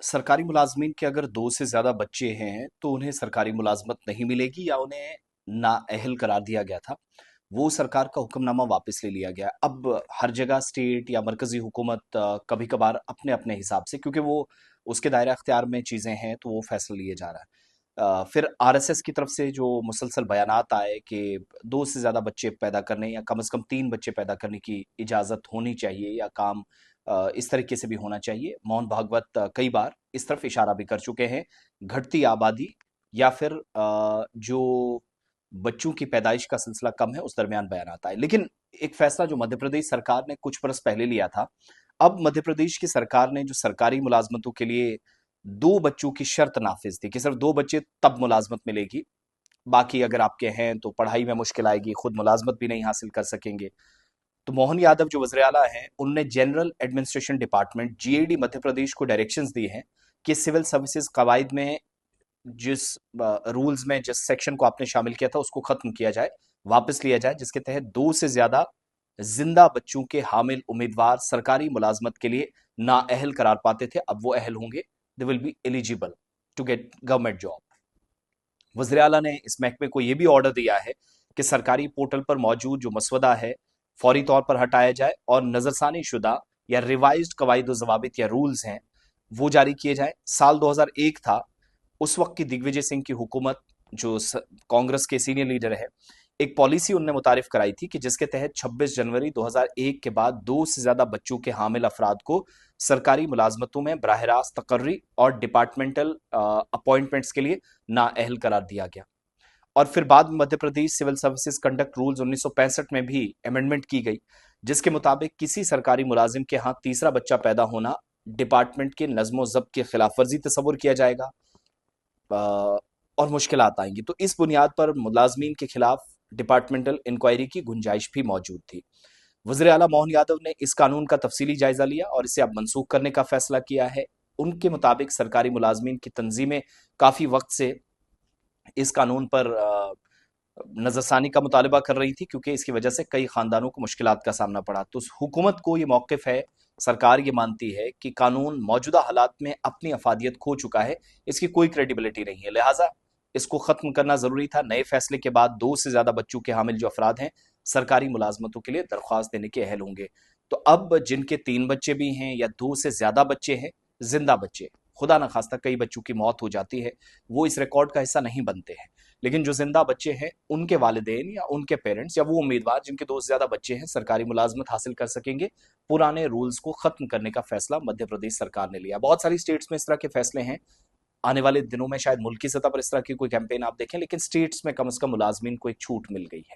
सरकारी मुलाजमीन के अगर 2 से ज़्यादा बच्चे हैं, तो उन्हें सरकारी मुलाज़मत नहीं मिलेगी या उन्हें नाअहल करार दिया गया था। वो सरकार का हुक्मनामा वापस ले लिया गया। अब हर जगह स्टेट या मरकज़ी हुकूमत कभी-कभार अपने-अपने हिसाब से क्योंकि वो उसके दायरा इख्तियार में चीज़ें हैं, तो वो फैसला लिए जा रहा है। फिर आरएसएस की तरफ से जो मुसलसल बयानात आए कि 2 से ज़्यादा बच्चे पैदा करने या कम से कम 3 बच्चे पैदा करने की इजाज़त होनी चाहिए या काम इस तरीके से भी होना चाहिए। मोहन भागवत कई बार इस तरफ इशारा भी कर चुके हैं। घटती आबादी या फिर जो बच्चों की पैदाइश का सिलसिला कम है, उस दरमियान बयानात आए। लेकिन एक फैसला जो मध्य प्रदेश सरकार ने कुछ बरस पहले लिया था, अब मध्य प्रदेश की सरकार ने जो सरकारी मुलाज़मतों के लिए 2 बच्चों की शर्त नाफ़िज़ थी कि सिर्फ़ 2 बच्चे तब मुलाज़मत मिलेगी, बाकी अगर आपके हैं तो पढ़ाई में मुश्किल आएगी, खुद मुलाज़मत भी नहीं हासिल कर सकेंगे। तो मोहन यादव जो वज़ीर आला हैं, उनने general administration department GAD Madhya Pradesh को डायरेक्शंस दिए हैं कि सिविल सर्विसेज कवायद में जिस रूल्स में जिस सेक्शन को आपने शामिल किया था उसको खत्म किया जाए, वापस लिया जाए, जिसके तहत 2 से ज़्यादा जिंदा बच्चों के हामिल उम्मीदवार सरकारी मुलाजमत के लिए नाअहल करार पाते थे, अब वो अहल होंगे। They will be eligible to get government job. वज़ीर आला ने इस महकमे को ये भी ऑर्डर दिया है कि सरकारी पोर्टल पर मौजूद जो मसवदा है फौरी तौर पर हटाया जाए और नजरसानी शुदा या रिवाइज्ड कवायद जवाबित या रूल्स हैं वो जारी किए जाए। साल 2001 था, उस वक्त की दिग्विजय सिंह की हुकूमत जो कांग्रेस के सीनियर लीडर है, एक पॉलिसी उनने मुतारिफ कराई थी कि जिसके तहत 26 जनवरी 2001 के बाद 2 से ज्यादा बच्चों के हामिल अफराद को सरकारी मुलाजमतों में बराह रास्त तकर्री और डिपार्टमेंटल अपॉइंटमेंट्स के लिए नाअहल करार दिया गया। और फिर बाद में Madhya Pradesh civil services conduct rules 1965 में भी अमेंडमेंट की गई, जिसके मुताबिक किसी सरकारी मुलाजिम के यहाँ तीसरा बच्चा पैदा होना डिपार्टमेंट के नज्मो जब्त की खिलाफ वर्जी तस्वुर किया जाएगा और मुश्किलात आएंगी। तो इस बुनियाद पर मुलाजमीन के खिलाफ डिपार्टमेंटल इंक्वायरी की गुंजाइश भी मौजूद थी। वज़ीर आला मोहन यादव ने इस कानून का तफसीली जायजा लिया और इसे अब मनसूख करने का फैसला किया है। उनके मुताबिक सरकारी मुलाजमीन की तंजीमें काफी वक्त से इस कानून पर नजरसानी का मुतालबा कर रही थी क्योंकि इसकी वजह से कई खानदानों को मुश्किलात का सामना पड़ा। तो हुकूमत को ये मौकिफ है, सरकार ये मानती है कि कानून मौजूदा हालात में अपनी अफादियत खो चुका है, इसकी कोई क्रेडिबिलिटी नहीं है, लिहाजा इसको खत्म करना जरूरी था। नए फैसले के बाद 2 से ज्यादा बच्चों के हामिल जो अफराद हैं सरकारी मुलाजमतों के लिए दरख्वास्त देने के अहल होंगे। तो अब जिनके 3 बच्चे भी हैं या 2 से ज्यादा बच्चे हैं, जिंदा बच्चे, खुदा न खास्ता कई बच्चों की मौत हो जाती है, वो इस रिकॉर्ड का हिस्सा नहीं बनते हैं। लेकिन जो जिंदा बच्चे हैं उनके वालिदैन या उनके पेरेंट्स या वो उम्मीदवार जिनके 2 से ज्यादा बच्चे हैं सरकारी मुलाजमत हासिल कर सकेंगे। पुराने रूल्स को खत्म करने का फैसला मध्य प्रदेश सरकार ने लिया। बहुत सारी स्टेट्स में इस तरह के फैसले हैं। आने वाले दिनों में शायद मुल्की सतह पर इस तरह की कोई कैंपेन आप देखें, लेकिन स्टेट्स में कम से कम मुलाजमीन को एक छूट मिल गई है।